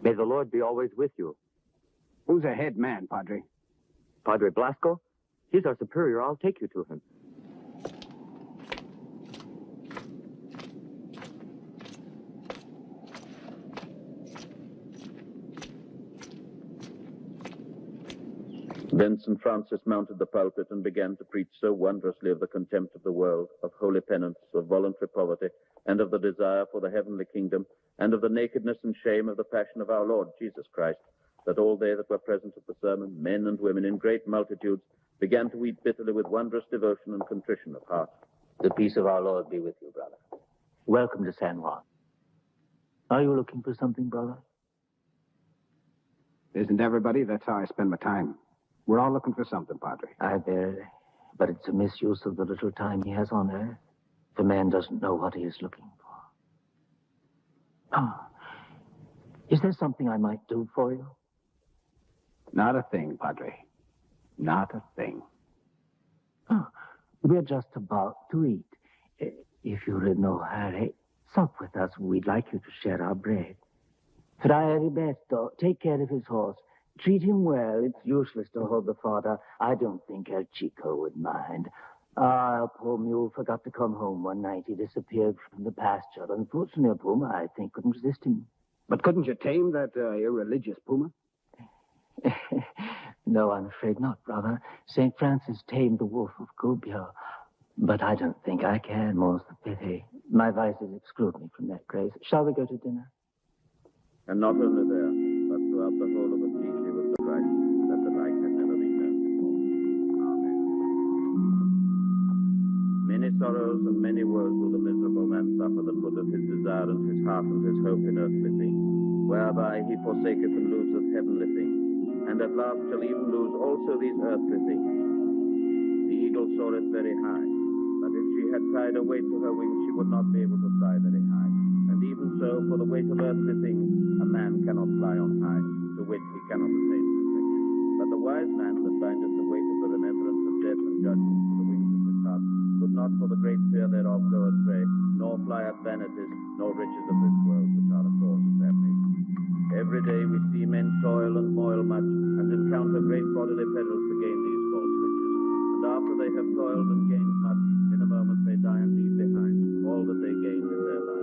May the Lord be always with you. Who's the head man, Padre? Padre Blasco? He's our superior. I'll take you to him. Then St. Francis mounted the pulpit and began to preach so wondrously of the contempt of the world, of holy penance, of voluntary poverty, and of the desire for the heavenly kingdom, and of the nakedness and shame of the passion of our Lord Jesus Christ, that all they that were present at the sermon, men and women in great multitudes, began to weep bitterly with wondrous devotion and contrition of heart. The peace of our Lord be with you, brother. Welcome to San Juan. Are you looking for something, brother? Isn't everybody? That's how I spend my time. We're all looking for something, Padre. I bear it, but it's a misuse of the little time he has on earth. The man doesn't know what he is looking for. Oh. Is there something I might do for you? Not a thing, Padre. Not a thing. Oh, we're just about to eat. If you're in no hurry, sup with us. We'd like you to share our bread. Fra Heriberto, take care of his horse. Treat him well. It's useless to hold the fodder. I don't think El Chico would mind. Our poor mule forgot to come home one night. He disappeared from the pasture. Unfortunately, a puma, I think, couldn't resist him. But couldn't you tame that irreligious puma? No, I'm afraid not, brother. St. Francis tamed the wolf of Gubbio. But I don't think I can, more's the pity. My vices exclude me from that grace. Shall we go to dinner? And not only there, but throughout the whole of Assisi was the Christ, that the like had never been known before. Amen. Many sorrows and many woes will the miserable man suffer that putteth his desire and his heart and his hope in earthly things, whereby he forsaketh and loseth heavenly things, and at last shall even lose also these earthly things. The eagle soareth very high, but if she had tied a weight to her wings, she would not be able to fly very high. And even so, for the weight of earthly things, a man cannot fly on high, to wit, he cannot attain perfection. But the wise man that bindeth the weight of the remembrance of death and judgment to the wings of his heart, could not for the great fear thereof go astray, nor fly at vanities, nor riches of this world, which are the cause of damnation. Every day we see men toil and moil much, and encounter great bodily perils to gain these false riches. And after they have toiled and gained much, in a moment they die and leave behind all that they gained in their lives.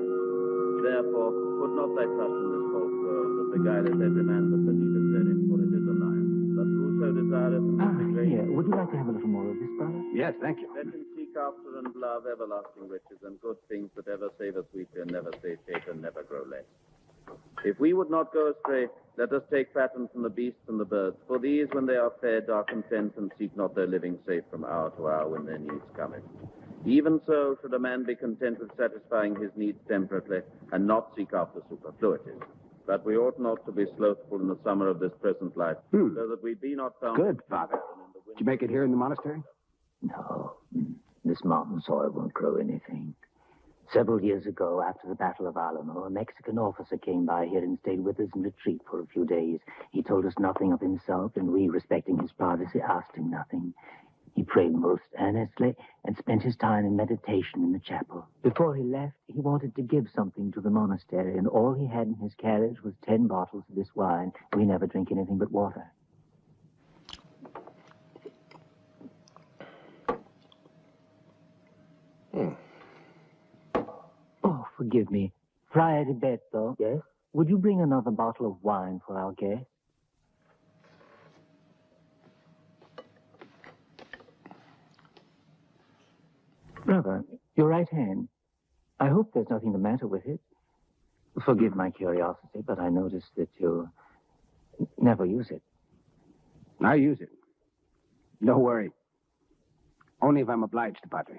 Therefore, put not thy trust in this false world, that beguileth every man that believeth therein, for it is a lie. But whoso desireth and is great... Here, would you like to have a little more of this, brother? Yes, thank you. Let him seek after and love everlasting riches and good things that ever save us sweetly and never satiate and never grow less. If we would not go astray, let us take pattern from the beasts and the birds, for these, when they are fed, are content and seek not their living safe from hour to hour when their needs cometh. Even so should a man be content with satisfying his needs temperately and not seek after superfluities. But we ought not to be slothful in the summer of this present life, so that we be not found... Good, Father. Did you make it here in the monastery? No, this mountain soil won't grow anything. Several years ago, after the Battle of Alamo, a Mexican officer came by here and stayed with us in retreat for a few days. He told us nothing of himself, and we, respecting his privacy, asked him nothing. He prayed most earnestly and spent his time in meditation in the chapel. Before he left, he wanted to give something to the monastery, and all he had in his carriage was 10 bottles of this wine. We never drink anything but water. Oh, forgive me. Fra Heriberto. Yes? Would you bring another bottle of wine for our guest? Brother, your right hand. I hope there's nothing the matter with it. Forgive my curiosity, but I noticed that you never use it. I use it. Don't worry. Only if I'm obliged, Padre.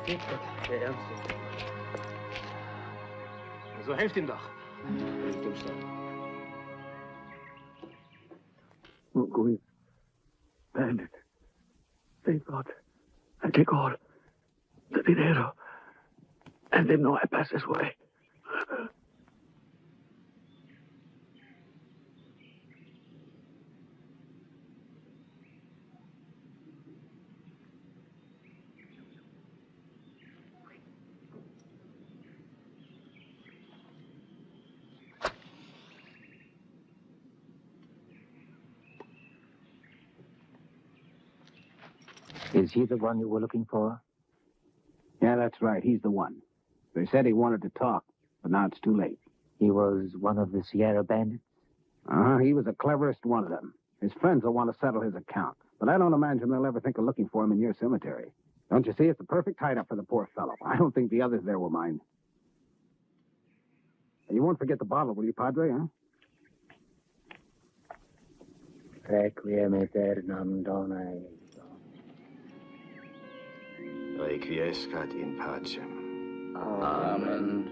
Steht doch, der Ernste. So helft ihm doch. Going bandit. They thought I'd take all the dinero and they know I pass this way. Is he the one you were looking for? Yeah, that's right. He's the one. They said he wanted to talk, but now it's too late. He was one of the Sierra bandits? He was the cleverest one of them. His friends will want to settle his account, but I don't imagine they'll ever think of looking for him in your cemetery. Don't you see? It's the perfect hideout for the poor fellow. I don't think the others there will mind. You won't forget the bottle, will you, Padre, huh? Requiem aeternam dona. Requiescat in pacem. Amen.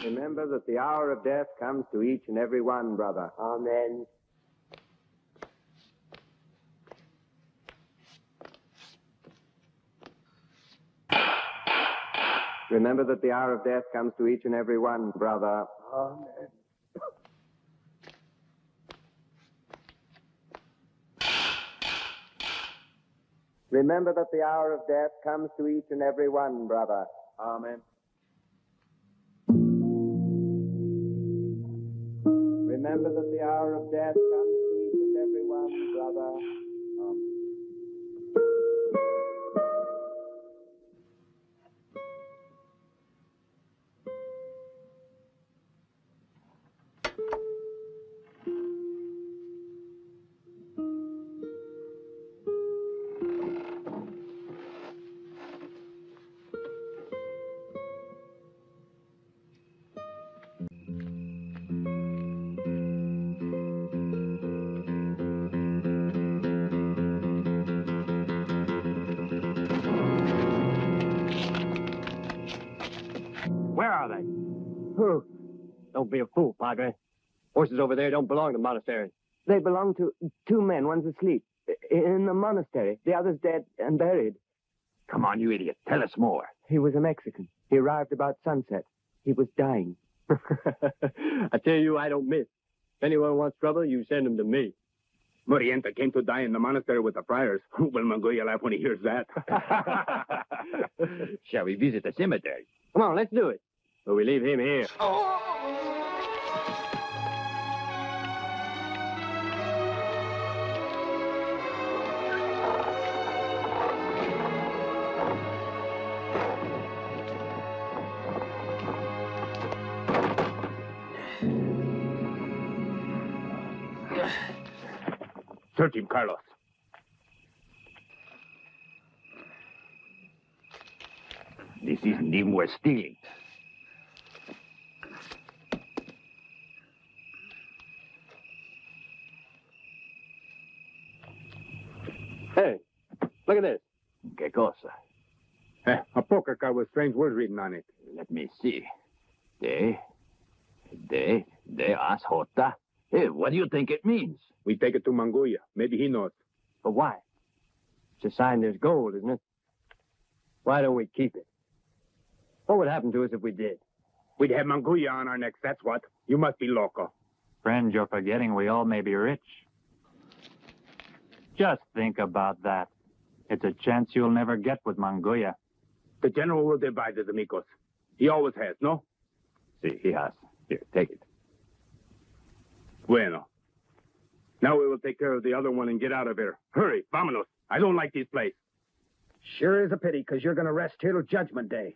Remember that the hour of death comes to each and every one, brother. Amen. Remember that the hour of death comes to each and every one, brother. Amen. Remember that the hour of death comes to each and every one, brother. Amen. Remember that the hour of death comes to each and every one, brother. Where are they? Who? Don't be a fool, Padre. Horses over there don't belong to monasteries. They belong to two men. One's asleep in the monastery. The other's dead and buried. Come on, you idiot. Tell us more. He was a Mexican. He arrived about sunset. He was dying. I tell you, I don't miss. If anyone wants trouble, you send them to me. Morienta came to die in the monastery with the friars. Will Mongolia laugh when he hears that? Shall we visit the cemetery? Come on, let's do it. But we leave him here. Search him, Carlos. This isn't even worth stealing. Hey, look at this. ¿Qué cosa? A poker card with strange words written on it. Let me see. De Ashota. Hey, what do you think it means? We take it to Manguya. Maybe he knows. But why? It's a sign there's gold, isn't it? Why don't we keep it? What would happen to us if we did? We'd have Manguya on our necks, that's what. You must be loco. Friend, you're forgetting we all may be rich. Just think about that. It's a chance you'll never get with Manguya. The general will divide it, amigos. He always has, no? See, he has. Here, take it. Bueno. Now we will take care of the other one and get out of here. Hurry, vámonos. I don't like this place. Sure is a pity, because you're going to rest here till Judgment Day.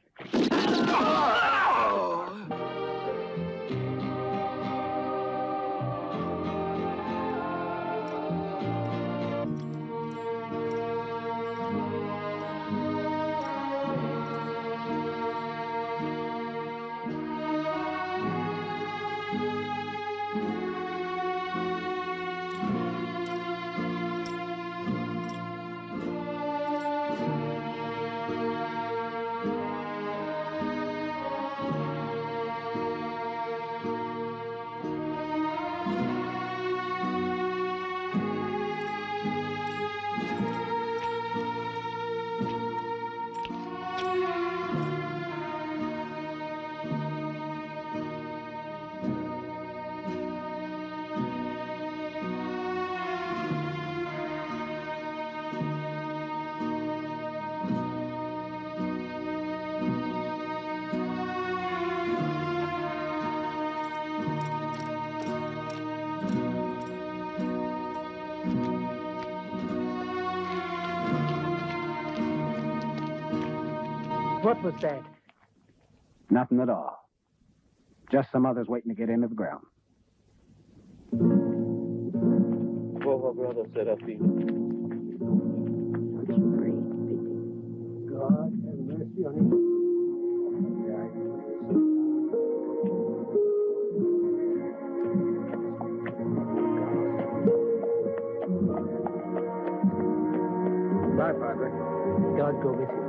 What was that? Nothing at all. Just some others waiting to get into the ground. Whoa, brother, Serafim. God have mercy on him. Bye, Padre. God go with you.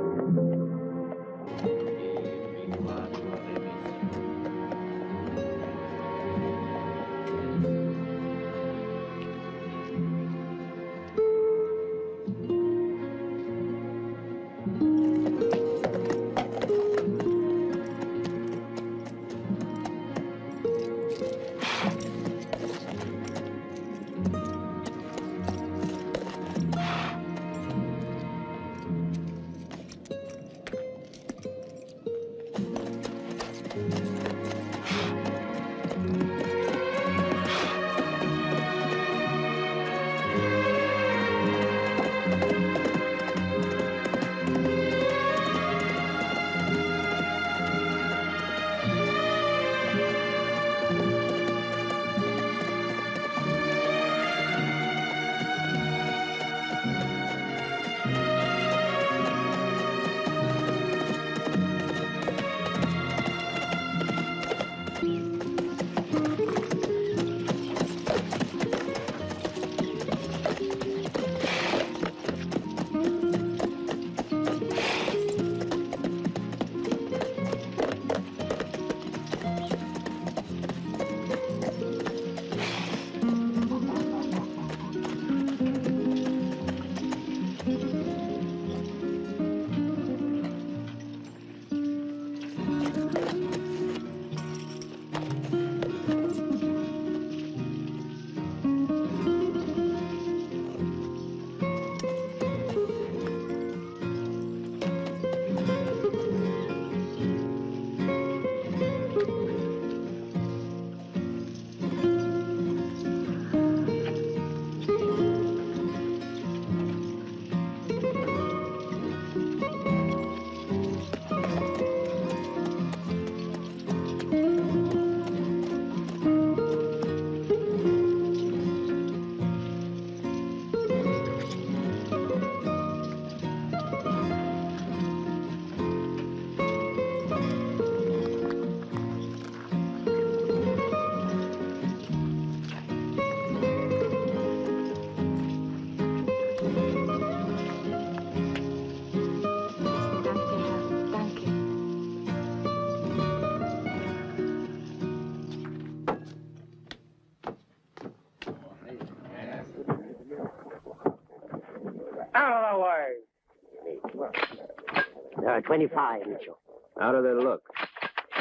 There are 25, Mitchell. How do they look?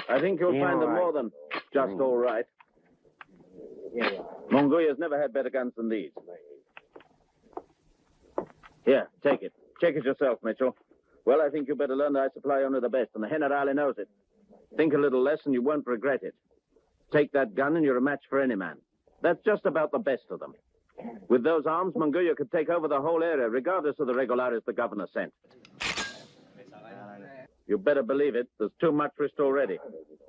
I think you'll Yeah, find them all right. more than just all right. Mongoya's never had better guns than these. Here, take it. Check it yourself, Mitchell. Well, I think you better learn that I supply only the best, and the generale knows it. Think a little less, and you won't regret it. Take that gun, and you're a match for any man. That's just about the best of them. With those arms, Mongolia could take over the whole area, regardless of the regulares the governor sent. You better believe it. There's too much risk already.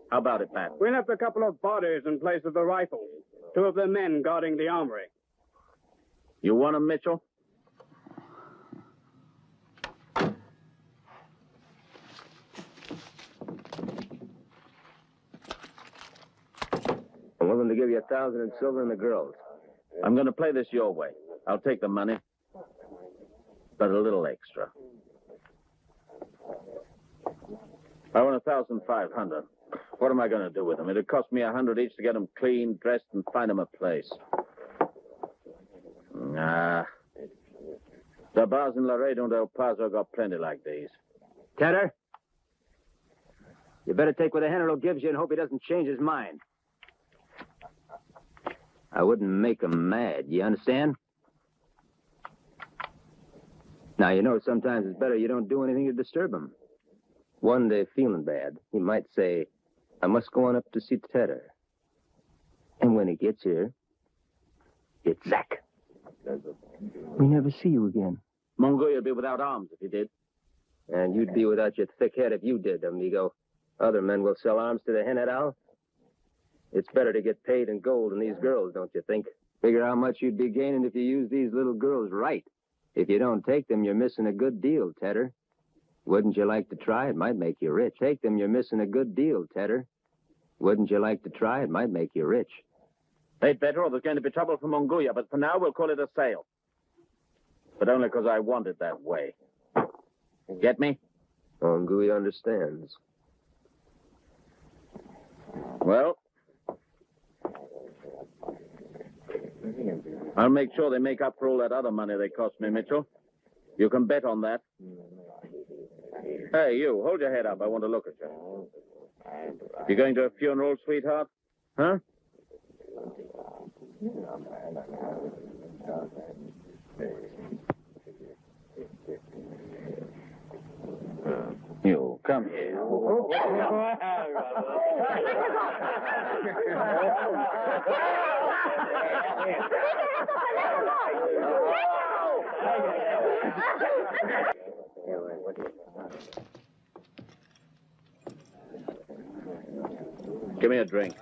How about it, Pat? We left a couple of bodies in place of the rifles. 2 of the men guarding the armory. You want them, Mitchell? I'm willing to give you 1,000 in silver and the girls. I'm going to play this your way. I'll take the money, but a little extra. I want 1,500. What am I going to do with them? It'd cost me 100 each to get them clean, dressed, and find them a place. Nah. The bars in Laredo and El Paso got plenty like these. Tedder? You better take what the general gives you and hope he doesn't change his mind. I wouldn't make him mad, you understand? Now, you know, sometimes it's better you don't do anything to disturb him. One day, feeling bad, he might say, I must go on up to see Tedder. And when he gets here, it's Zach. We never see you again. Mongolia would be without arms if he did. And you'd be without your thick head if you did, amigo. Other men will sell arms to the general. It's better to get paid in gold than these girls, don't you think? Figure how much you'd be gaining if you use these little girls right. If you don't take them, you're missing a good deal, Tedder. Wouldn't you like to try? It might make you rich. Take them, you're missing a good deal, Tedder. Wouldn't you like to try? It might make you rich. They'd better, or there's going to be trouble for Mongolia, but for now we'll call it a sale. But only because I want it that way. Get me? Mongolia understands. Well, I'll make sure they make up for all that other money they cost me, Mitchell. You can bet on that. Hey, you, hold your head up. I want to look at you. You going to a funeral, sweetheart? Huh? You, come here. Give me a drink.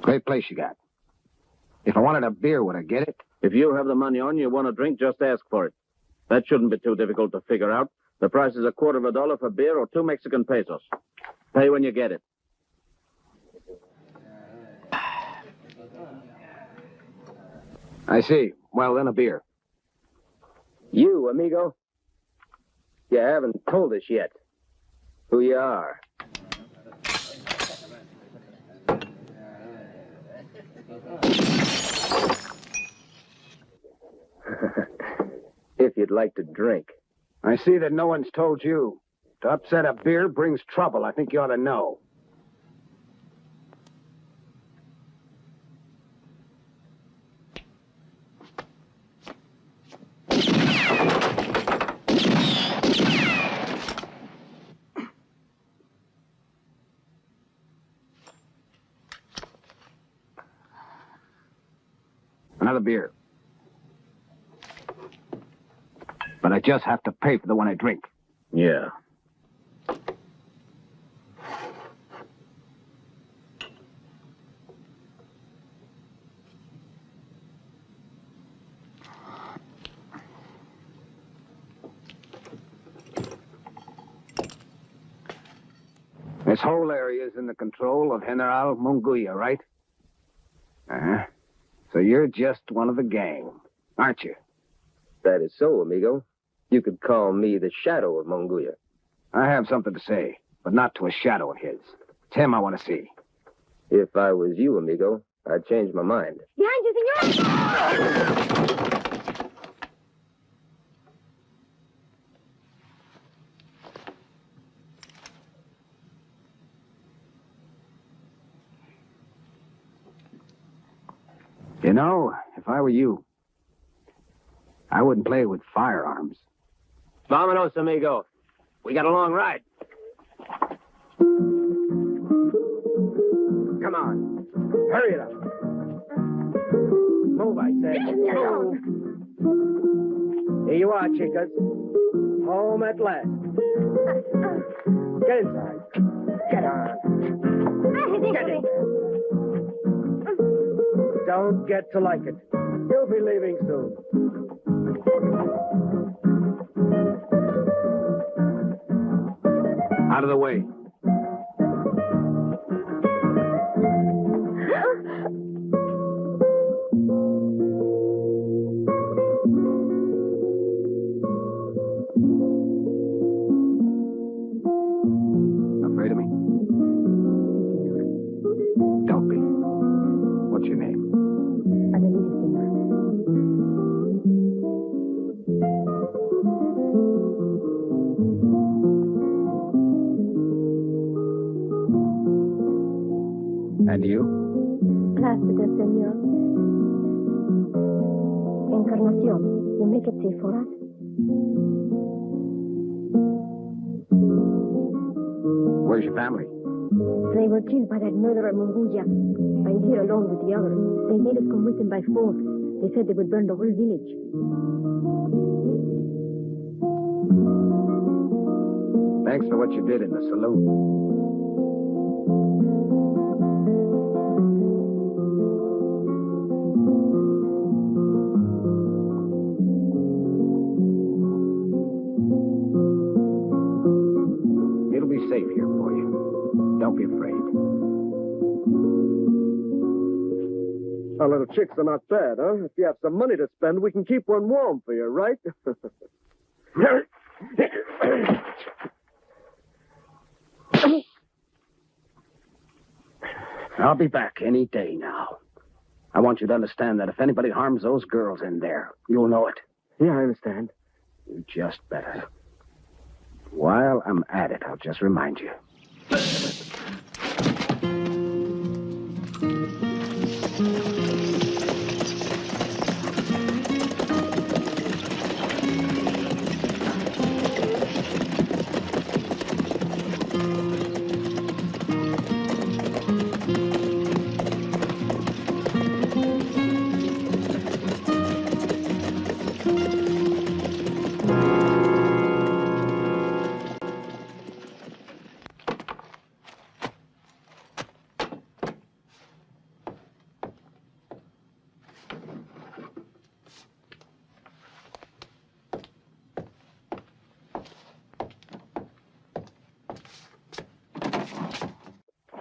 Great place you got. If I wanted a beer, would I get it? If you have the money on you want a drink, just ask for it. That shouldn't be too difficult to figure out. The price is $0.25 for beer or 2 Mexican pesos. Pay when you get it. I see. Well, then a beer. You, amigo? You haven't told us yet who you are. If you'd like to drink. I see that no one's told you. To upset a beer brings trouble. I think you ought to know. Another beer. But I just have to pay for the one I drink. Yeah. This whole area is in the control of General Mongolia, right? Uh-huh. So you're just one of the gang, aren't you? That is so, amigo. You could call me the shadow of Munguia. I have something to say, but not to a shadow of his. It's him I want to see. If I was you, amigo, I'd change my mind. Behind you, senor! You know, if I were you, I wouldn't play with firearms. Vámonos, amigo. We got a long ride. Come on. Hurry it up. Move, I say. Move. Here you are, chicas. Home at last. Get inside. Get on. Get in there. Don't get to like it. You'll be leaving soon. Out of the way. Afraid of me? Don't be. What's your name? And you? Plácida, senor. Encarnación, you make it safe for us? Where's your family? They were killed by that murderer, Munguia. I'm here alone with the others. They made us come with them by force. They said they would burn the whole village. Thanks for what you did in the saloon. It'll be safe here for you. Don't be afraid. Our little chicks are not bad, huh? If you have some money to spend, we can keep one warm for you, right? I'll be back any day now. I want you to understand that if anybody harms those girls in there, you'll know it. Yeah, I understand. You just better. While I'm at it, I'll just remind you.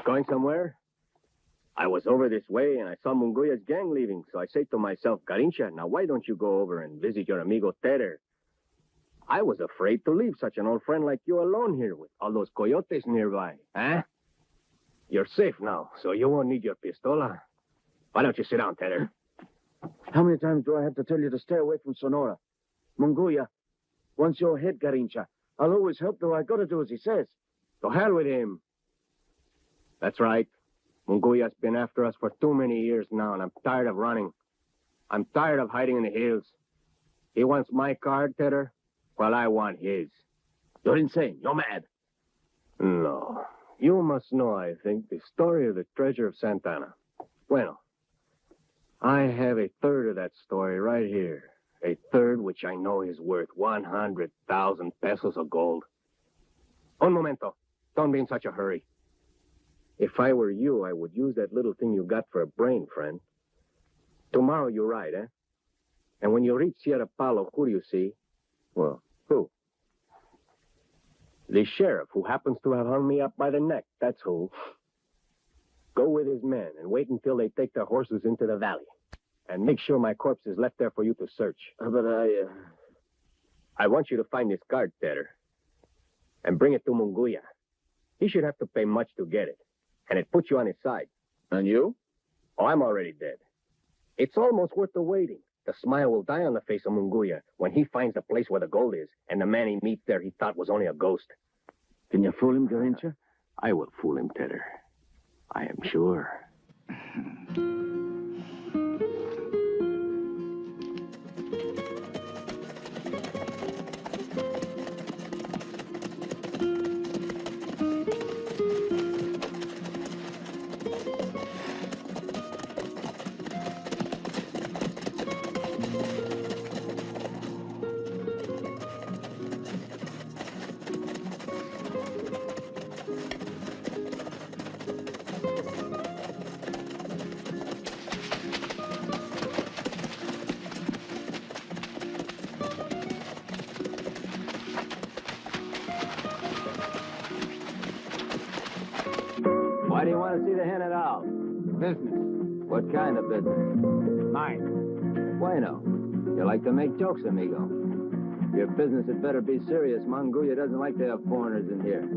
Going somewhere? I was over this way and I saw Munguia's gang leaving, so I said to myself, Garincha, now why don't you go over and visit your amigo Terry? I was afraid to leave such an old friend like you alone here with all those coyotes nearby. Huh? You're safe now, so you won't need your pistola. Why don't you sit down, Terry? How many times do I have to tell you to stay away from Sonora? Munguia, once you're hit, Garincha, I'll always help, though I gotta do as he says. To hell with him. That's right. Munguia's been after us for too many years now, and I'm tired of running. I'm tired of hiding in the hills. He wants my card, Tedder, while I want his. You're insane. You're mad. No. You must know, I think, the story of the treasure of Santana. Bueno, I have a third of that story right here. A third which I know is worth 100,000 pesos of gold. Un momento. Don't be in such a hurry. If I were you, I would use that little thing you got for a brain, friend. Tomorrow you ride, eh? And when you reach Sierra Palo, who do you see? Well, who? The sheriff who happens to have hung me up by the neck, that's who. Go with his men and wait until they take their horses into the valley. And make sure my corpse is left there for you to search. But I want you to find this card, Tedder, and bring it to Munguia. He should have to pay much to get it, and it puts you on his side. And you? Oh, I'm already dead. It's almost worth the waiting. The smile will die on the face of Munguia when he finds the place where the gold is, and the man he meets there he thought was only a ghost. Can you fool him, Garincha? I will fool him, Tedder. I am sure. Why do you want to see the hen at all? Business. What kind of business? Mine. Bueno. You like to make jokes, amigo. Your business had better be serious. Munguia doesn't like to have foreigners in here.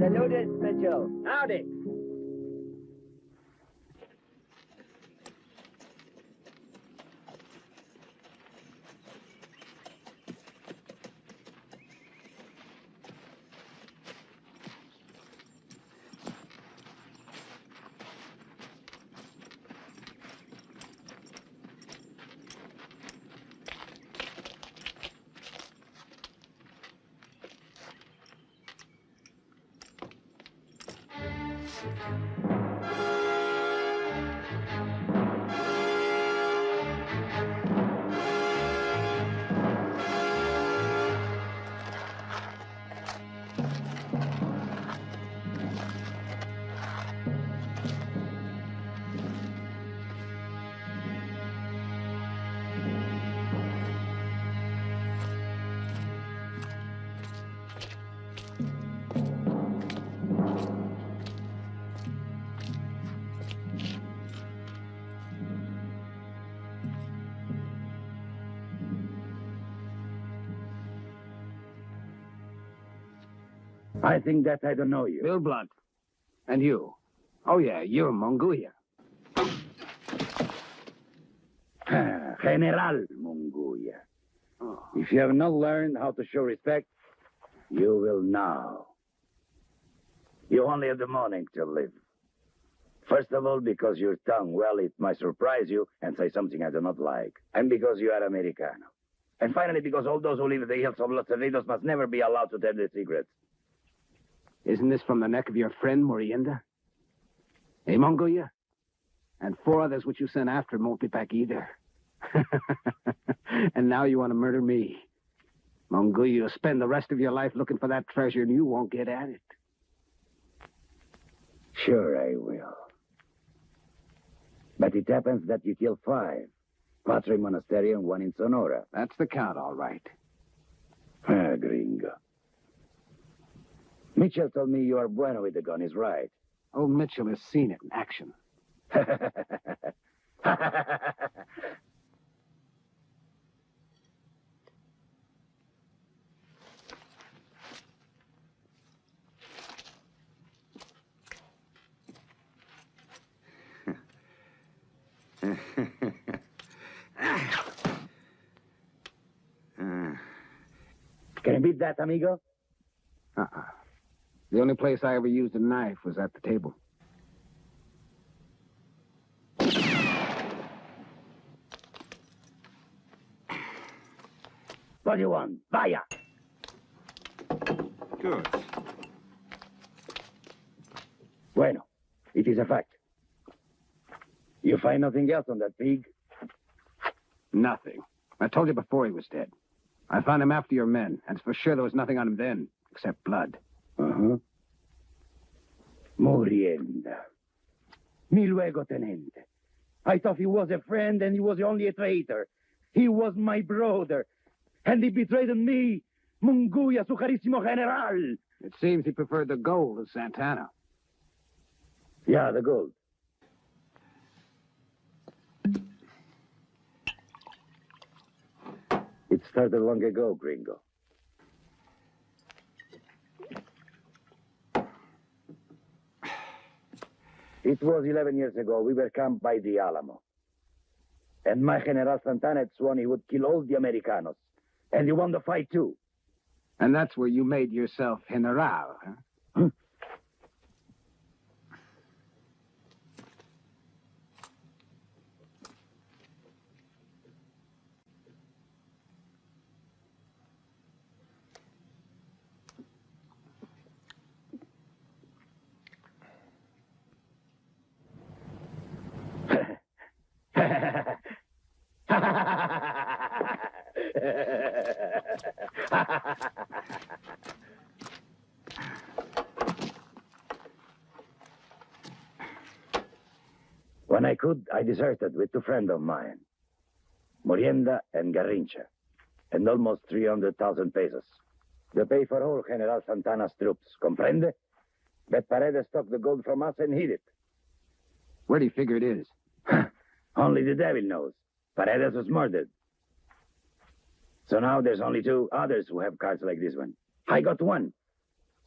Saludos, Mitchell. Howdy. I think that I don't know you. Bill Blunt. And you? Oh, yeah, you're Munguia. General Munguia. Oh. If you have not learned how to show respect, you will now. You only have the morning to live. First of all, because your tongue, well, it might surprise you and say something I do not like. And because you are Americano. And finally, because all those who live in the hills of Los Cerritos must never be allowed to tell their secrets. Isn't this from the neck of your friend, Morienda? Hey, Munguia? And 4 others which you sent after him won't be back either. And now you want to murder me. Munguia, you'll spend the rest of your life looking for that treasure and you won't get at it. Sure I will. But it happens that you killed 5. 4 in Monasterio and 1 in Sonora. That's the count, all right. Ah, gringo. Mitchell told me you are bueno with the gun, is right. Old Mitchell has seen it in action. Can you beat that, amigo? The only place I ever used a knife was at the table. What do you want? Vaya! Good. Bueno, it is a fact. You find nothing else on that pig? Nothing. I told you before he was dead. I found him after your men, and for sure there was nothing on him then, except blood. Uh-huh. Murienda. Mi luego, tenente. I thought he was a friend and he was only a traitor. He was my brother. And he betrayed me, Munguia, su carissimo general. It seems he preferred the gold of Santana. Yeah, the gold. It started long ago, gringo. It was 11 years ago. We were camped by the Alamo. And my General Santana had sworn he would kill all the Americanos. And he won the fight, too. And that's where you made yourself General, huh? When I could, I deserted with two friends of mine, Murienda and Garrincha, and almost 300,000 pesos. The pay for all General Santana's troops, comprende? But Paredes took the gold from us and hid it. Where do you figure it is? Only the devil knows. Paredes was murdered. So now there's only two others who have cards like this one. I got one.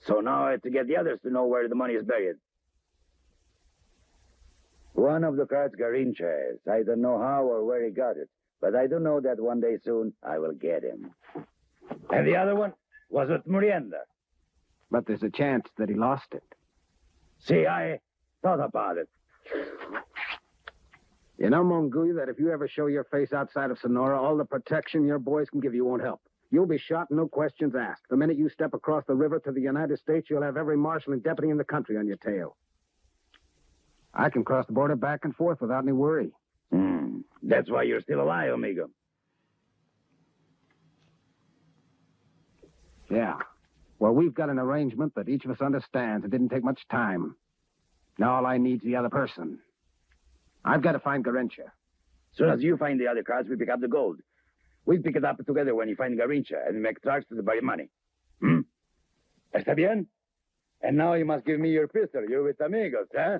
So now I have to get the others to know where the money is buried. One of the cards Garrincha has. I don't know how or where he got it, but I do know that one day soon I will get him. And the other one was with Murienda. But there's a chance that he lost it. See, I thought about it. You know, Monguia, that if you ever show your face outside of Sonora, all the protection your boys can give you won't help. You'll be shot, no questions asked. The minute you step across the river to the United States, you'll have every marshal and deputy in the country on your tail. I can cross the border back and forth without any worry. That's why you're still alive, amigo. Yeah. Well, we've got an arrangement that each of us understands. It didn't take much time. Now all I need's the other person. I've got to find Garrincha. As soon as you find the other cards, we pick up the gold. We pick it up together when you find Garrincha and make tracks to the buried money. ¿Está bien? And now you must give me your pistol. You're with amigos, huh?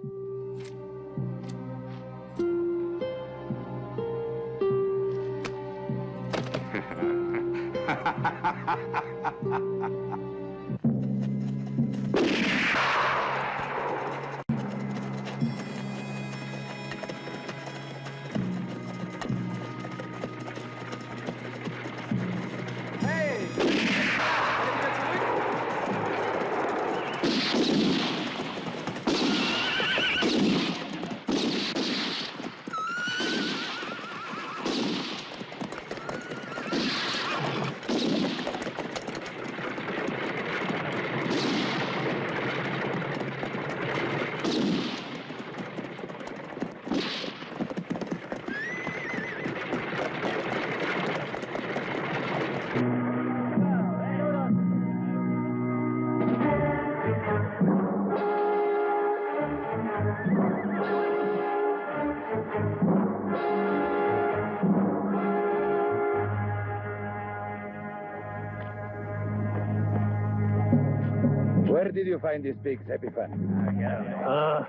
Where did you find these pigs, Epifan?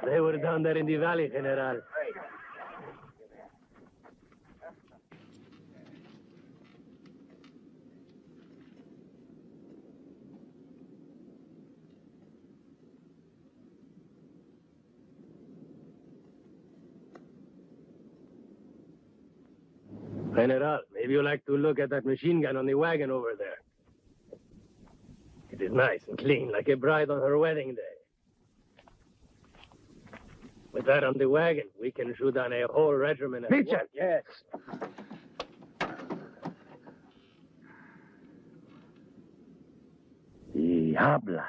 They were down there in the valley, General. General, maybe you'd like to look at that machine gun on the wagon over there. It is nice and clean, like a bride on her wedding day. With that on the wagon, we can shoot down a whole regiment at once. Pitcher, yes. habla.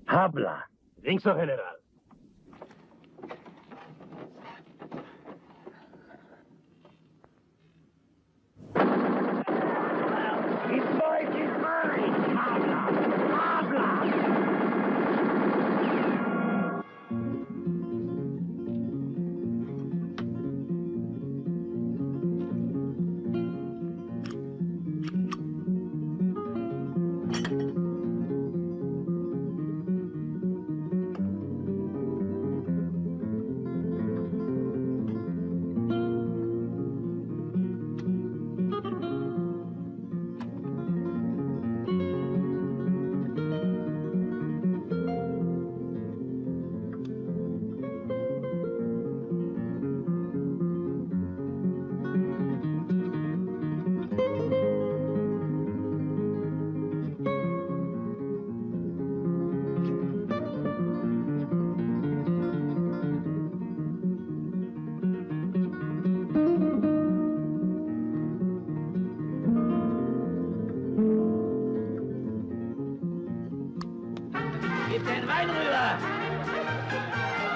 Habla. Think so, General. His voice is mine. Habla. Habla.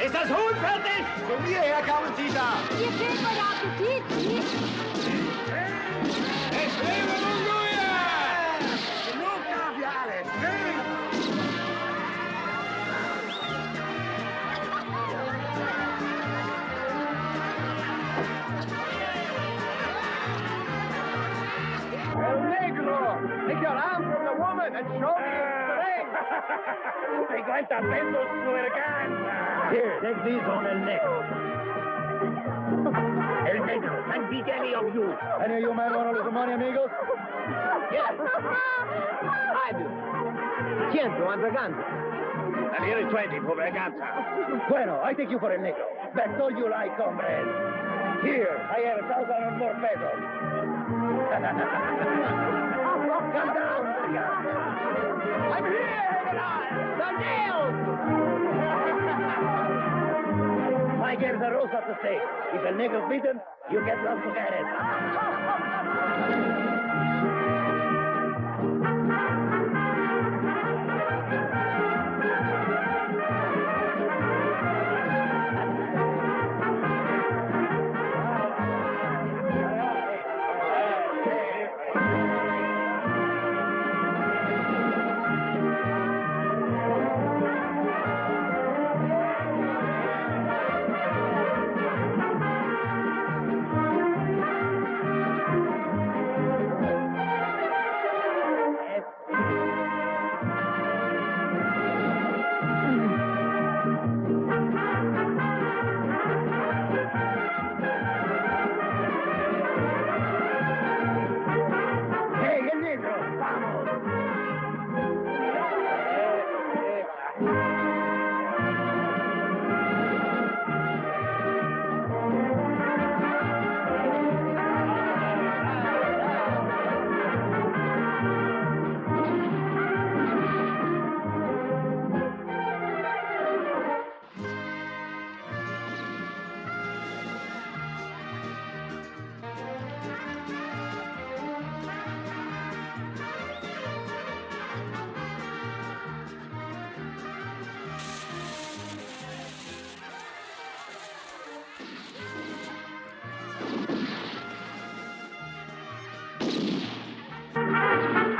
Ist das Huhn fertig? Zu mir her kommen Sie da. Ihr fehlt mir der Appetit. Es lebe Mongolia! Genug da für alle. El Negro! Take your arm from the woman and show me the ring! 50 pesos to el ganja! Here, take these on El Negro. El Negro can beat any of you. Any of you men want a little money, amigos? Yes. I do. Ciento on Braganza. And here is 20 for Braganza. Bueno, I take you for El Negro. That's all you like, comrade. Here, I have 1,000 more pesos. Come down, Braganza. I'm here, General! The nails! I gave the rules at the stake. If El Negro's beaten, you get Las Mujeres.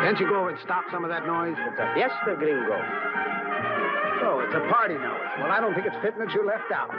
Can't you go over and stop some of that noise? It's a fiesta, gringo. Oh, it's a party noise. Well, I don't think it's fitting that you left out.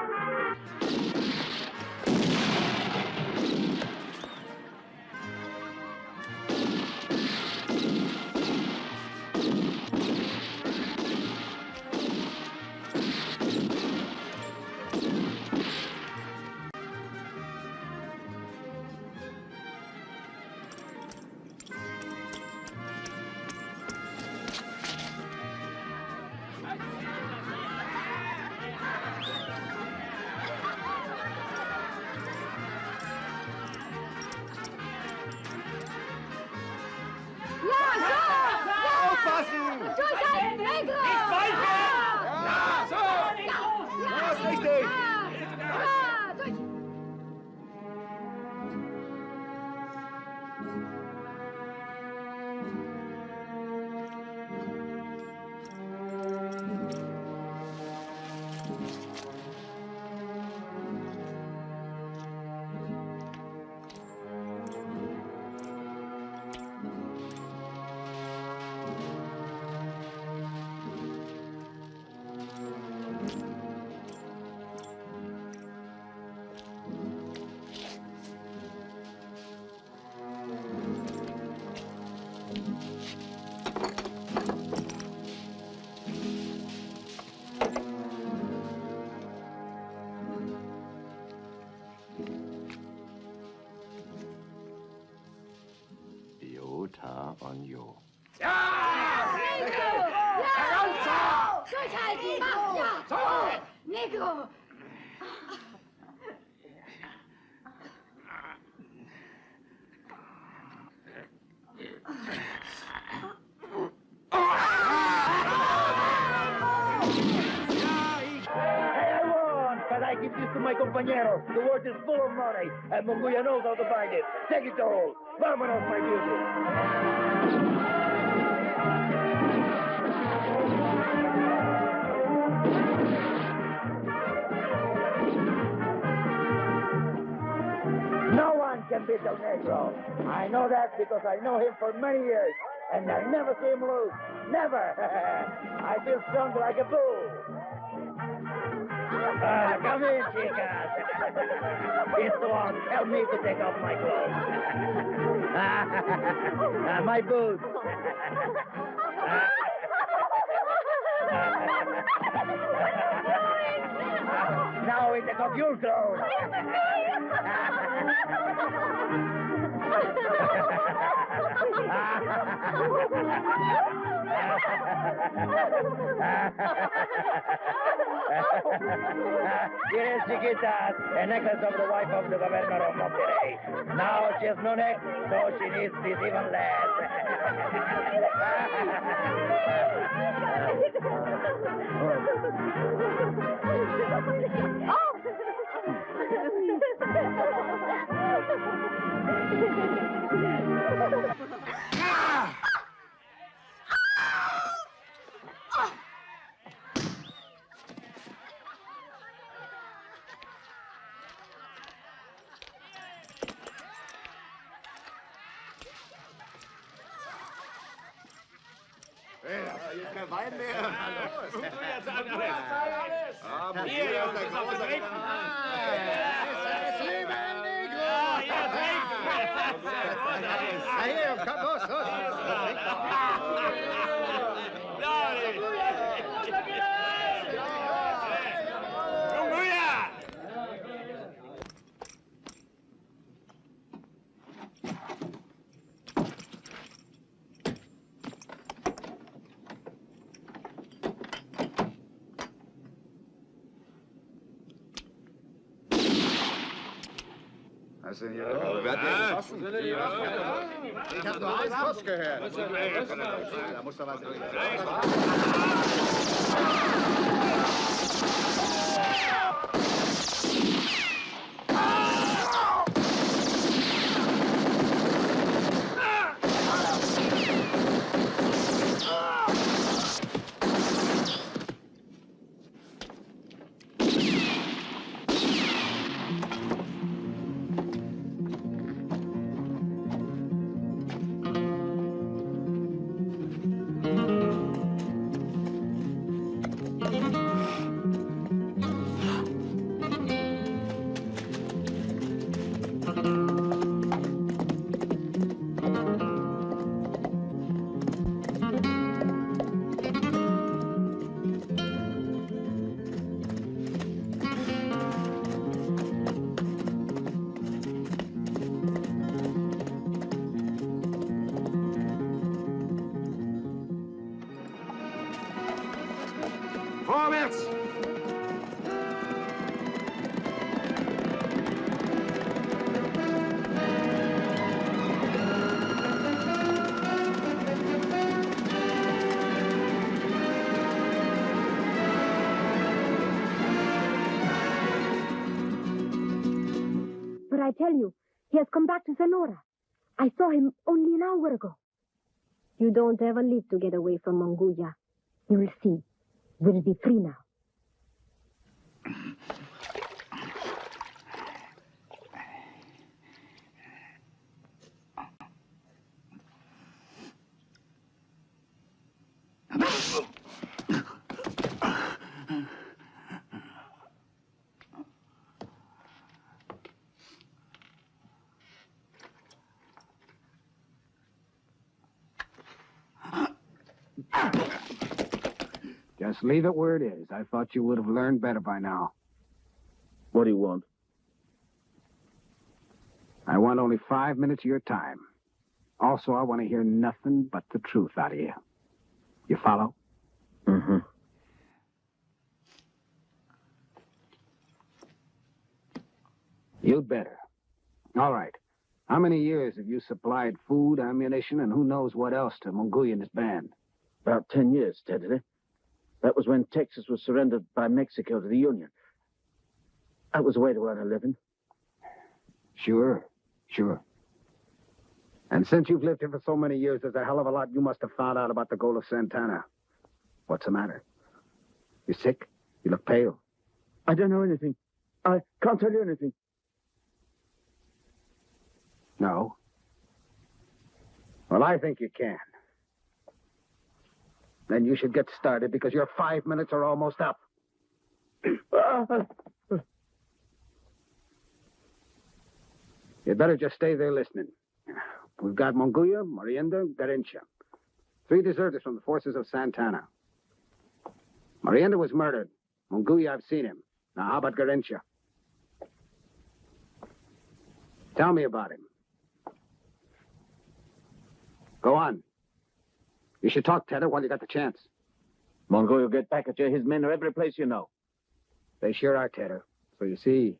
negro. I give this to my compañero. The world is full of money, and Munguia knows how to find it. Take it to hold. Vámonos, my beauty. No one can beat El Negro. I know that because I know him for many years, and I never see him lose. Never. I feel strong like a bull. Come in, chicas. This one, help me to take off my clothes. My boots. Now we take off your clothes. Here is Chiquita, a necklace of the wife of the governor of Monterey. Now she has no neck, so she needs this even less. Jetzt kein Wein mehr. Du jetzt alles. Hier, Jungs, ist auf dem Trinken. Hier, komm los. Was denn hier? Wer hat denn geschossen? Ich hab nur einen Schuss gehört. Da muss doch was drin sein. Vorwärts! But I tell you, he has come back to Sonora. I saw him only an hour ago. You don't ever live to get away from Munguia. You'll see. We'll be free now. Just leave it where it is. I thought you would have learned better by now. What do you want? I want only 5 minutes of your time. Also, I want to hear nothing but the truth out of you. You follow? Mm-hmm. You'd better. All right. How many years have you supplied food, ammunition, and who knows what else to Munguia and his band? About 10 years, steadily. That was when Texas was surrendered by Mexico to the Union. That was a way to earn a living. Sure. And since you've lived here for so many years, there's a hell of a lot you must have found out about the gold of Santana. What's the matter? You sick? You look pale. I don't know anything. I can't tell you anything. No? Well, I think you can. Then you should get started because your 5 minutes are almost up. You'd better just stay there listening. We've got Munguia, Morienda, Garincha. 3 deserters from the forces of Santana. Morienda was murdered. Munguia, I've seen him. Now, how about Garincha? Tell me about him. Go on. You should talk, Tedder, while you got the chance. Munguia will get back at you. His men are every place you know. They sure are, Tedder. So you see,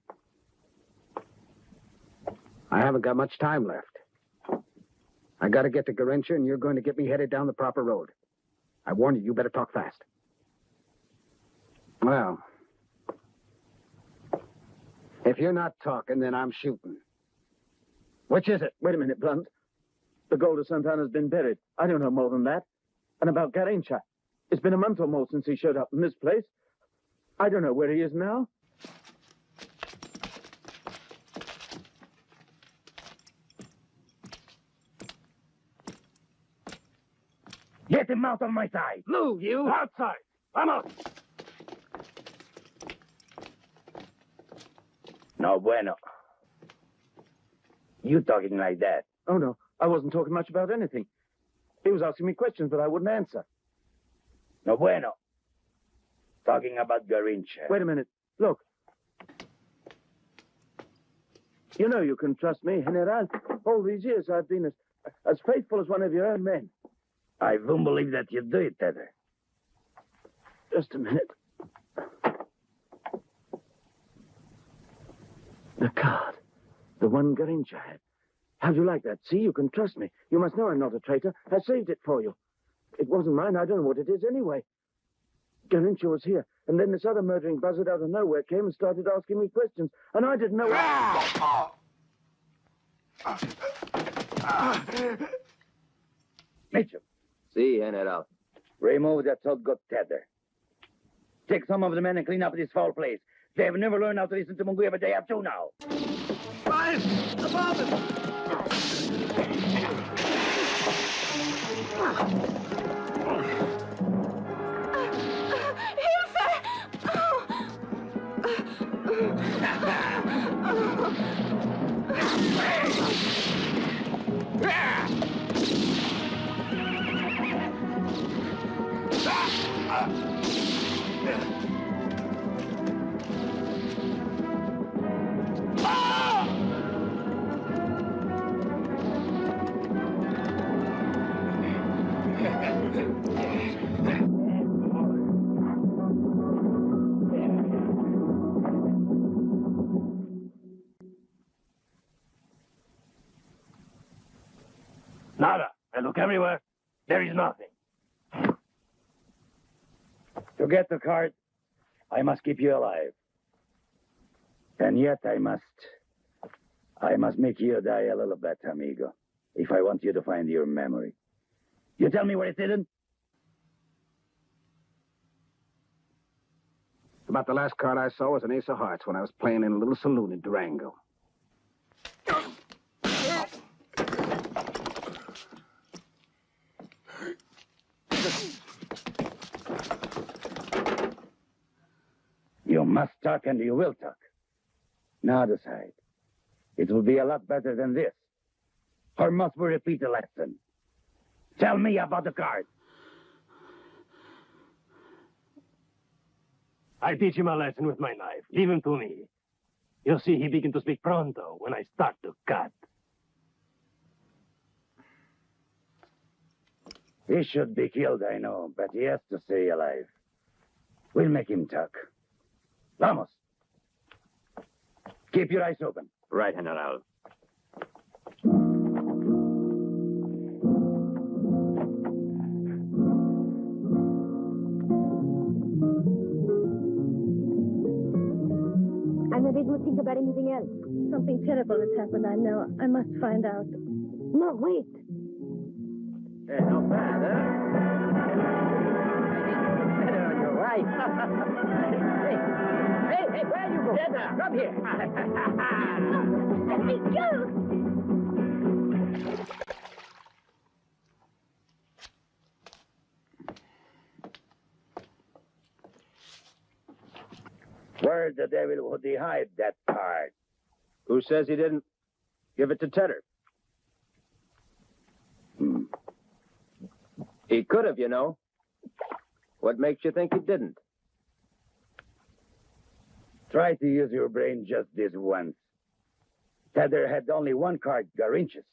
I haven't got much time left. I got to get to Garincha, and you're going to get me headed down the proper road. I warn you, you better talk fast. Well, if you're not talking, then I'm shooting. Which is it? Wait a minute, Blunt. The gold of Santana's been buried. I don't know more than that. And about Garincha. It's been a month or more since he showed up in this place. I don't know where he is now. Get him out of my sight. Move, you. Outside. Vamos. No bueno. You talking like that? Oh, no. I wasn't talking much about anything. He was asking me questions, but I wouldn't answer. No bueno. Talking about Garincha. Wait a minute. Look. You know you can trust me, General. All these years I've been as faithful as one of your own men. I won't believe that you do it, Tedder. Just a minute. The card. The one Garincha had. How'd you like that? See, you can trust me. You must know I'm not a traitor. I saved it for you. It wasn't mine. I don't know what it is anyway. Garincha was here, and then this other murdering buzzard out of nowhere came and started asking me questions, and I didn't know Mitchell. See, General. Remove that so-good Tedder. Take some of the men and clean up this foul place. They have never learned how to listen to Munguia, but they have to now. Fine! Above him! Nada. I look everywhere. There is nothing. To get the card, I must keep you alive. And yet I must make you die a little bit, amigo, if I want you to find your memory. You tell me where it's hidden? About the last card I saw was an ace of hearts when I was playing in a little saloon in Durango. You must talk and you will talk. Now decide. It will be a lot better than this. Or must we repeat the lesson? Tell me about the card. I teach him a lesson with my knife. Leave him to me. You'll see he begin to speak pronto when I start to cut. He should be killed, I know, but he has to stay alive. We'll make him talk. Vamos. Keep your eyes open. Right, General. I'm not able to think about anything else. Something terrible has happened, I know. I must find out. No, wait. Hey, not bad, huh? Better on your wife. Hey, where you go? Jenna, come here. Let me go! Where the devil would he hide that card? Who says he didn't? Give it to Tedder. He could have, you know. What makes you think he didn't? Try to use your brain just this once. Tedder had only one card, Garinchas.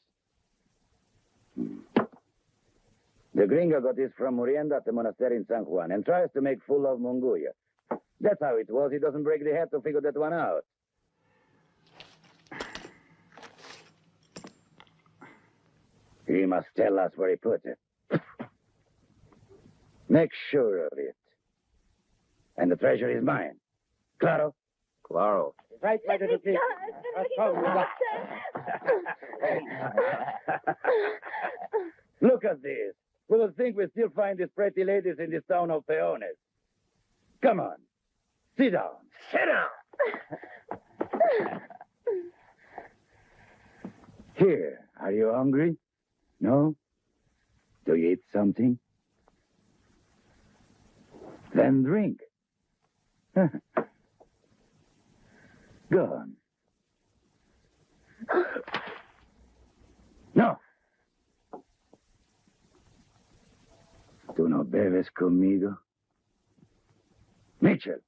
The gringo got this from Murienda at the monastery in San Juan and tries to make full of Munguia. That's how it was. He doesn't break the head to figure that one out. He must tell us where he put it. Make sure of it. And the treasure is mine. Claro? Claro. Right, my little pig. Look at this. We will think we still find these pretty ladies in this town of Peones. Come on. Sit down. Sit down. Here, are you hungry? No? Do you eat something? Then drink. Go on. No. ¿Tú no bebes conmigo? Mitchell,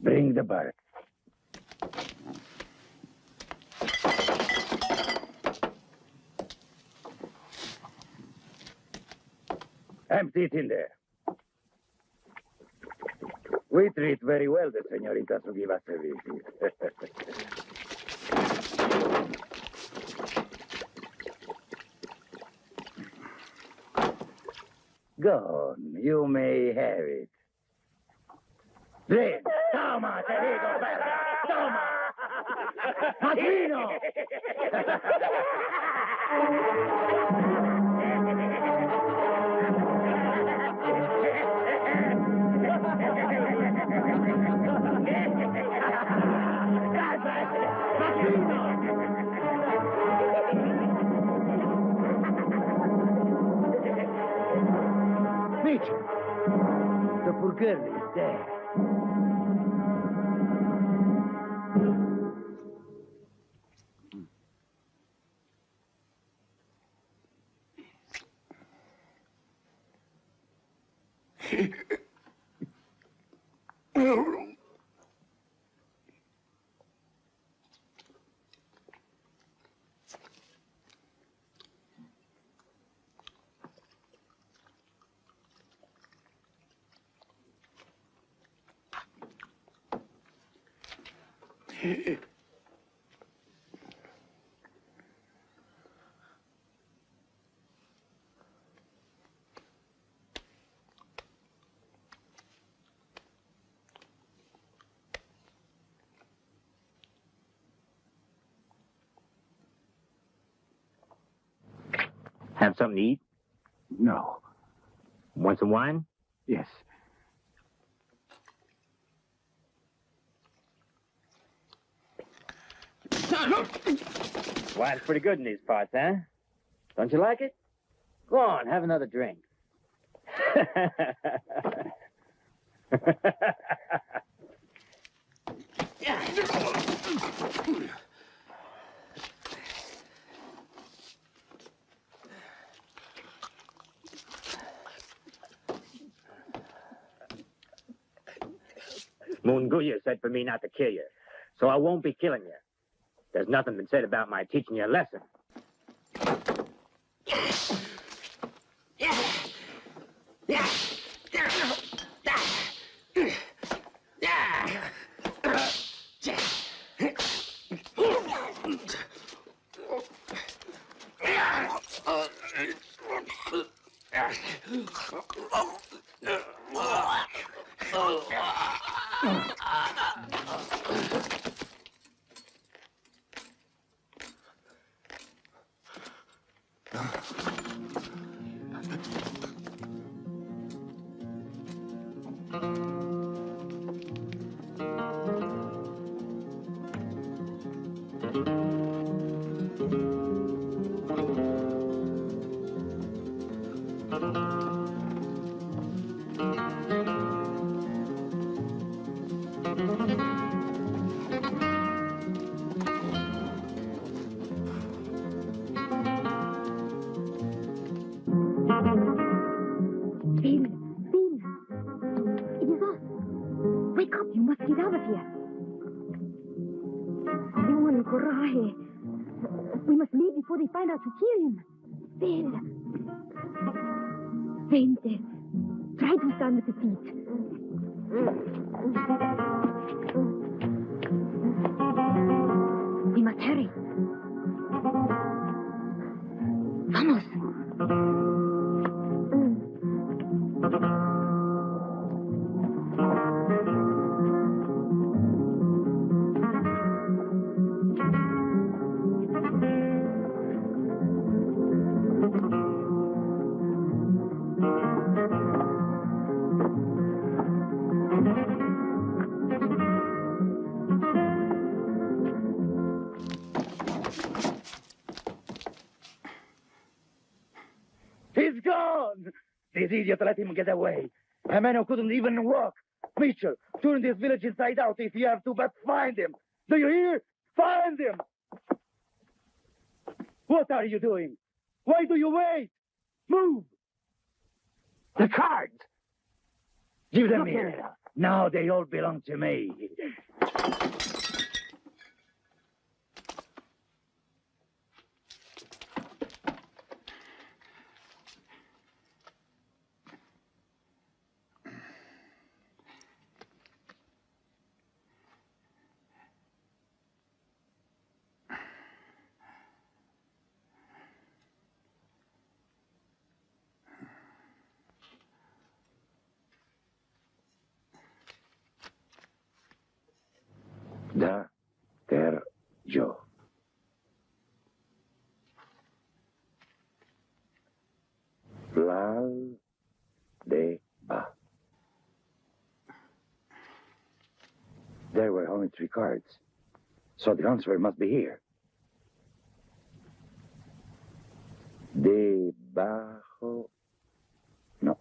bring the bark. Empty it in there. We treat very well the señoritas who give us a visit. Go on, you may have it. Drink. Toma, te digo, perra. Toma. Matrino. Mitchell, the poor girl is dead. Have something to eat? No. Want some wine? Yes. Wine's pretty good in these parts, huh? Don't you like it? Go on, have another drink. Munguya said for me not to kill you, so I won't be killing you. There's nothing been said about my teaching you a lesson. We must leave before they find out to kill him. Bill. Vente. Try to stand with the feet. We must hurry. Vamos. He's gone! This idiot let him get away. A man who couldn't even walk. Mitchell, turn this village inside out if you have to, but find him. Do you hear? Find him! What are you doing? Why do you wait? Move! The cards! Give them here. Now they all belong to me. Da ter yo. Lal de ba. There were only 3 cards, so the answer must be here. Debajo. No.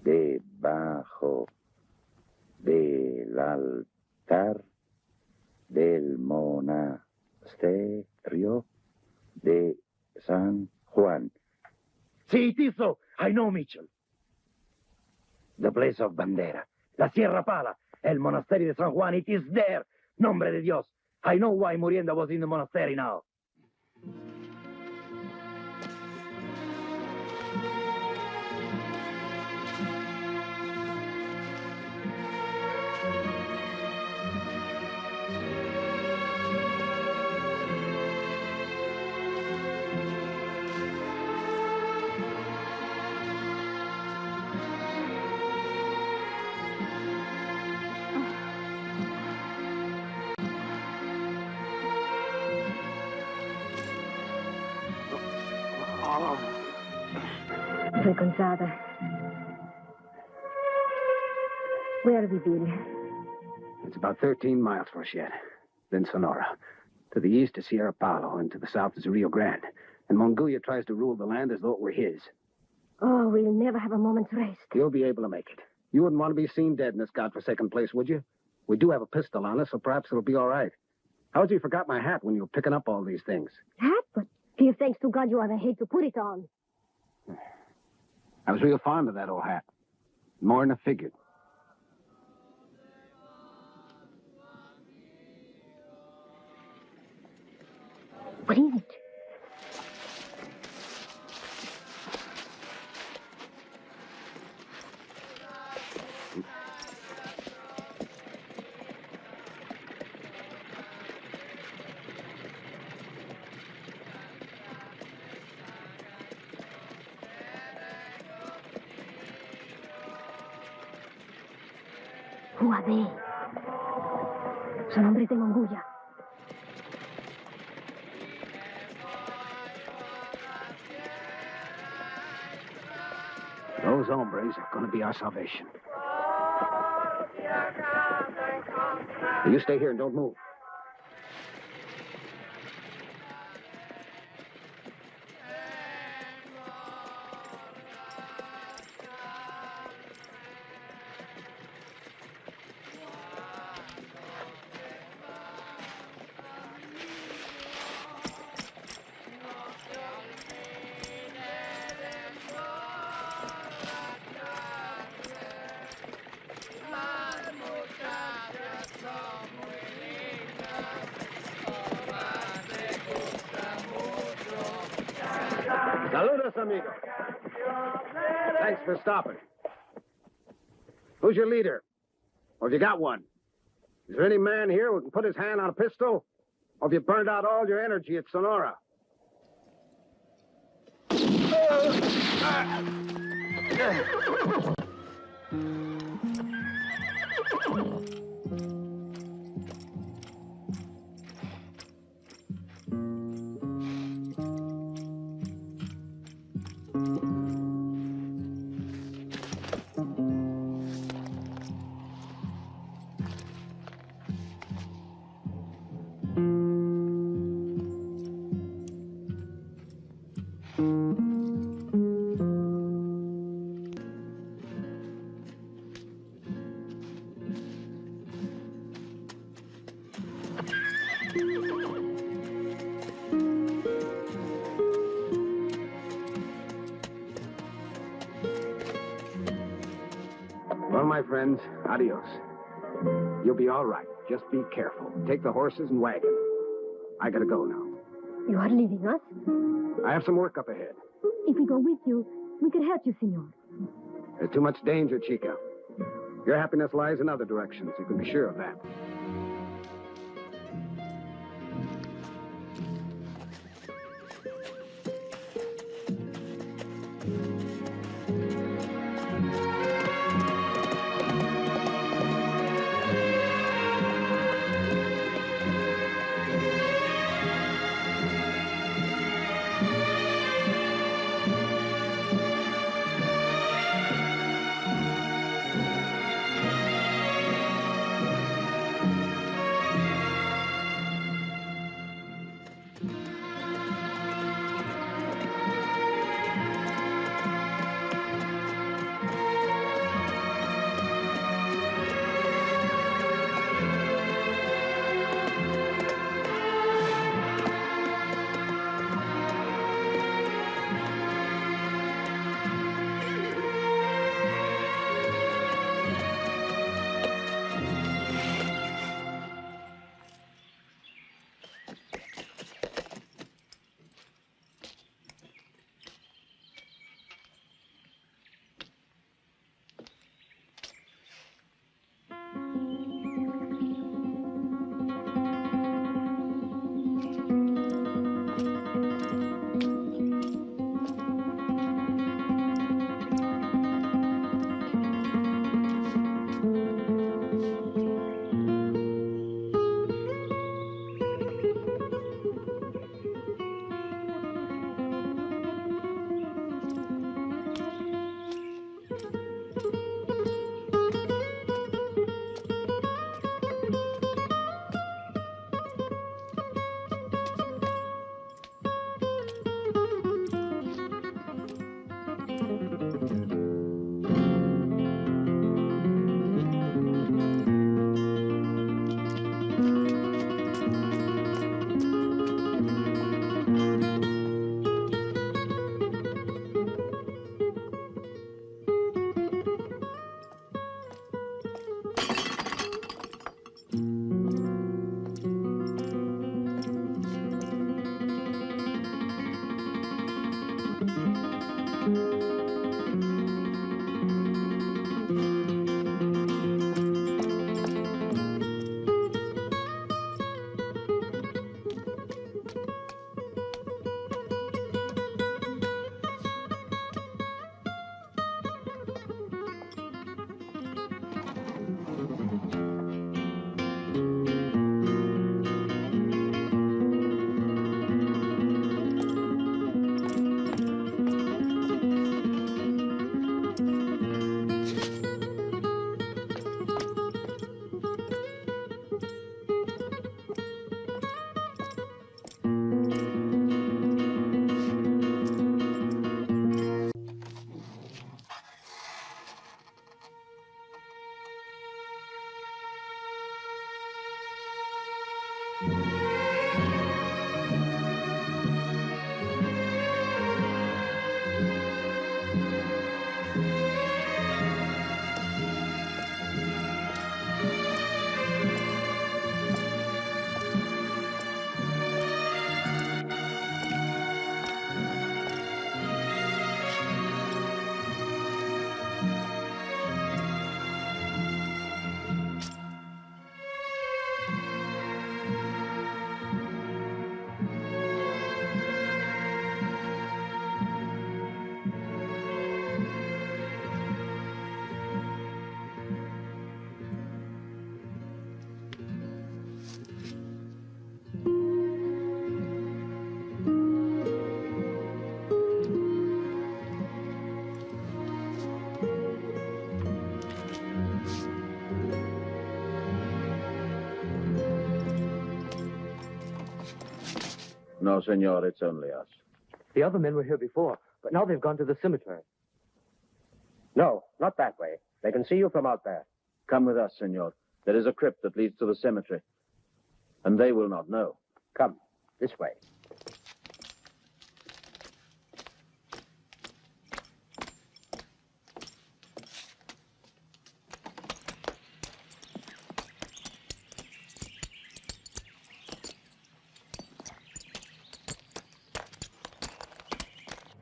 Debajo del altar del monasterio de San Juan. Sí, it is so. I know, Mitchell. The place of Bandera. La Sierra Pala. El monasterio de San Juan. It is there. Nombre de Dios. I know why Murienda was in the monastery now. Estoy cansada. Where are we, Bill? It's about 13 miles from us yet. Then Sonora. To the east is Sierra Paulo, and to the south is Rio Grande. And Mongolia tries to rule the land as though it were his. Oh, we'll never have a moment's rest. You'll be able to make it. You wouldn't want to be seen dead in this godforsaken place, would you? We do have a pistol on us, so perhaps it'll be all right. How'd you forgot my hat when you were picking up all these things? Hat? But give thanks to God you have a head to put it on. I was real fond of that old hat. More than I figured. What is it? Who are they? Son hombres de Mongolia. Those hombres are going to be our salvation. You stay here and don't move. Saludos, amigo. Thanks for stopping. Who's your leader? Or have you got one? Is there any man here who can put his hand on a pistol? Or have you burned out all your energy at Sonora? Well, my friends, adios. You'll be all right. Just be careful. Take the horses and wagon. I gotta go now. You are leaving us? I have some work up ahead. If we go with you, we could help you, senor. There's too much danger, Chica. Your happiness lies in other directions. You can be sure of that. No, senor, it's only us. The other men were here before, but now they've gone to the cemetery. No, not that way. They can see you from out there. Come with us, senor. There is a crypt that leads to the cemetery. And they will not know. Come, this way.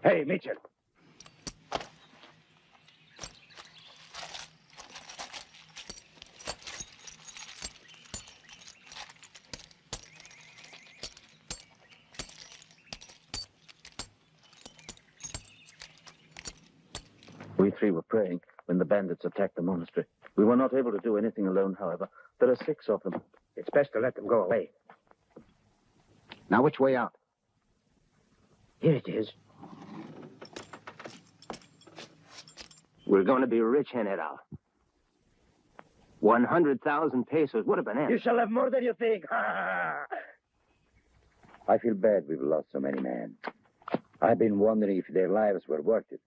Hey, Mitchell. We three were praying when the bandits attacked the monastery. We were not able to do anything alone, however. There are 6 of them. It's best to let them go away. Now, which way out? Here it is. We're going to be rich, General. 100,000 pesos. What a banana. You shall have more than you think. I feel bad we've lost so many men. I've been wondering if their lives were worth it.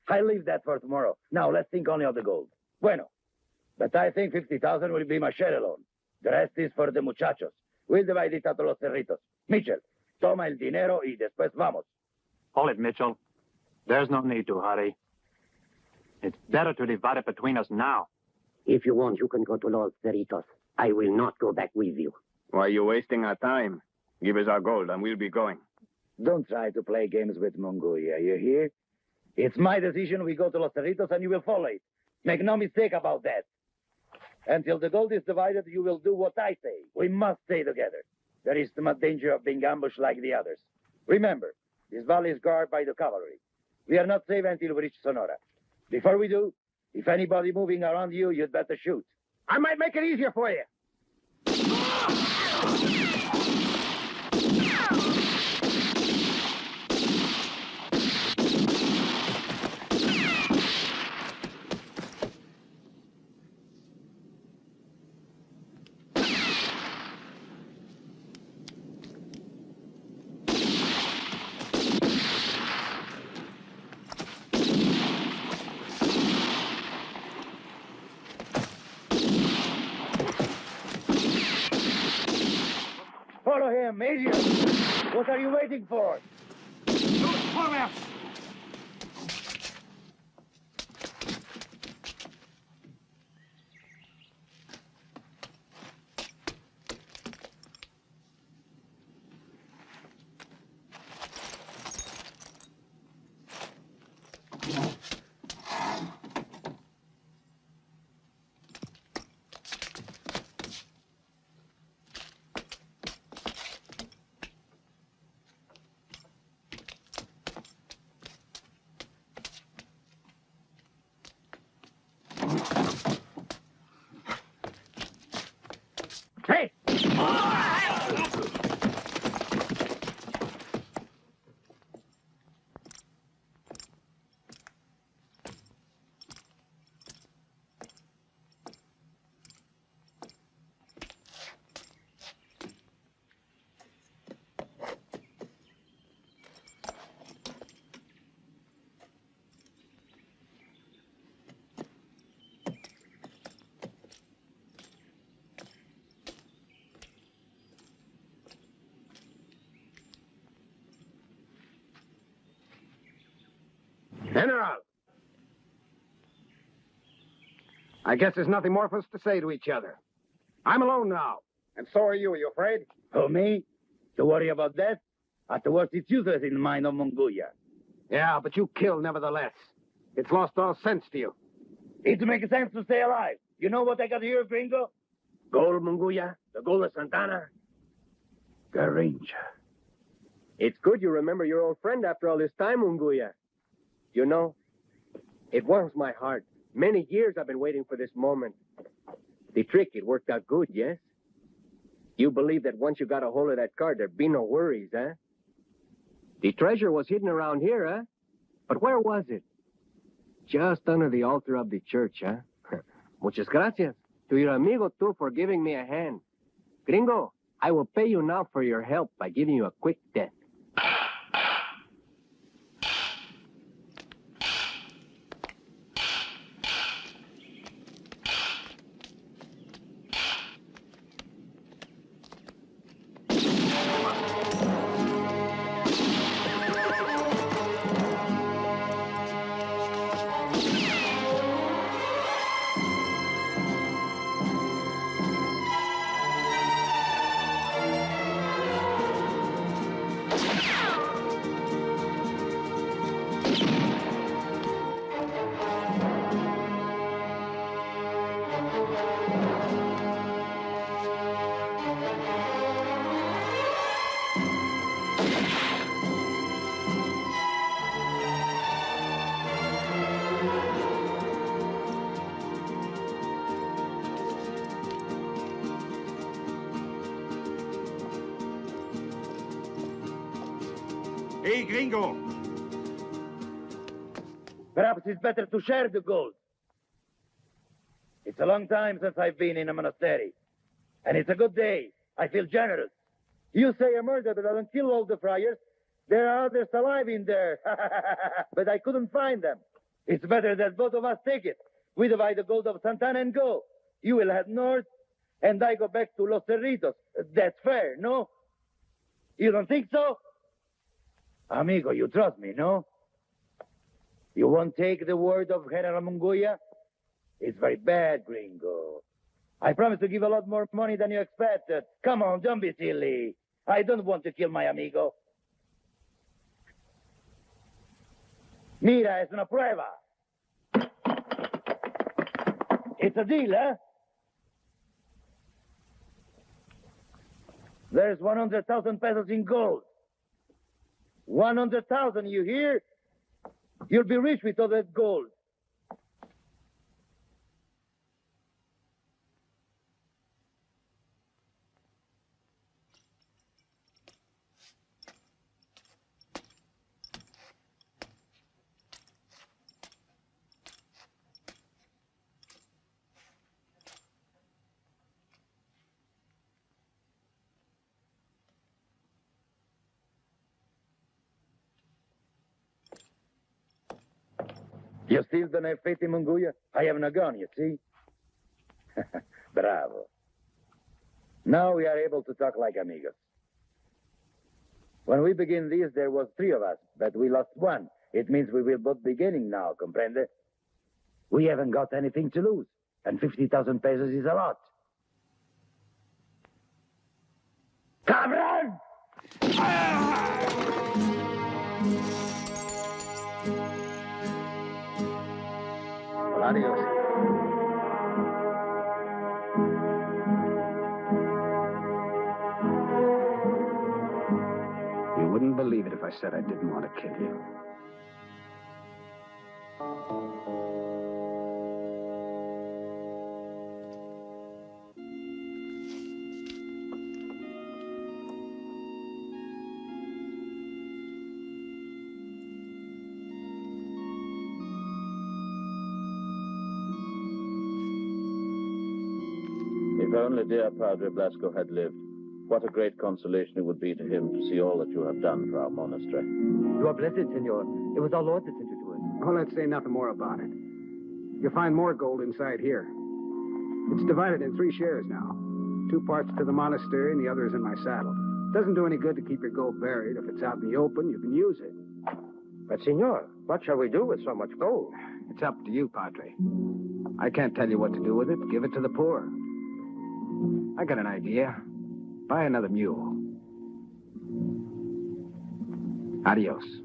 I'll leave that for tomorrow. Now, let's think only of the gold. Bueno. But I think 50,000 will be my share alone. The rest is for the muchachos. We'll divide it out to los cerritos. Mitchell, toma el dinero y después vamos. Hold it, Mitchell. There's no need to hurry. It's better to divide it between us now. If you want, you can go to Los Cerritos. I will not go back with you. Why are you wasting our time? Give us our gold and we'll be going. Don't try to play games with Mongolia, you hear? It's my decision we go to Los Cerritos and you will follow it. Make no mistake about that. Until the gold is divided, you will do what I say. We must stay together. There is too much danger of being ambushed like the others. Remember, this valley is guarded by the cavalry. We are not safe until we reach Sonora. Before we do, if anybody moving around you, you'd better shoot. I might make it easier for you. Follow him, idiot! What are you waiting for? Hey! General! I guess there's nothing more for us to say to each other. I'm alone now. And so are you. Are you afraid? Oh, me? To worry about that? At the worst, it's useless in the mind of Mongolia. Yeah, but you kill nevertheless. It's lost all sense to you. It makes sense to stay alive. You know what I got here, gringo? Gold, Munguya. The gold of Santana. Garincha. It's good you remember your old friend after all this time, Munguya. You know, it warms my heart. Many years I've been waiting for this moment. The trick, it worked out good, yes? You believe that once you got a hold of that card, there'd be no worries, huh? The treasure was hidden around here, huh? But where was it? Just under the altar of the church, huh? Muchas gracias to your amigo, too, for giving me a hand. Gringo, I will pay you now for your help by giving you a quick death. Hey, gringo! Perhaps it's better to share the gold. It's a long time since I've been in a monastery. And it's a good day. I feel generous. You say a murder, but I don't kill all the friars. There are others alive in there. But I couldn't find them. It's better that both of us take it. We divide the gold of Santana and go. You will head north, and I go back to Los Cerritos. That's fair, no? You don't think so? Amigo, you trust me, no? You won't take the word of General Munguia? It's very bad, gringo. I promise to give a lot more money than you expected. Come on, don't be silly. I don't want to kill my amigo. Mira, es una prueba. It's a deal, huh? There's 100,000 pesos in gold. 100,000, you hear? You'll be rich with all that gold. You still don't have faith in Munguia? I have no gun, you see? Bravo. Now we are able to talk like amigos. When we begin this, there was 3 of us, but we lost 1. It means we will both be gaining now, comprende? We haven't got anything to lose, and 50,000 pesos is a lot. Cabron! Adios. You wouldn't believe it if I said I didn't want to kill you. If only dear Padre Blasco had lived, what a great consolation it would be to him to see all that you have done for our monastery. You are blessed, senor. It was our Lord that sent you to us. Oh, let's say nothing more about it. You'll find more gold inside here. It's divided in 3 shares now. 2 parts to the monastery and the other is in my saddle. Doesn't do any good to keep your gold buried. If it's out in the open, you can use it. But, senor, what shall we do with so much gold? It's up to you, Padre. I can't tell you what to do with it. Give it to the poor. I got an idea. Buy another mule. Adios.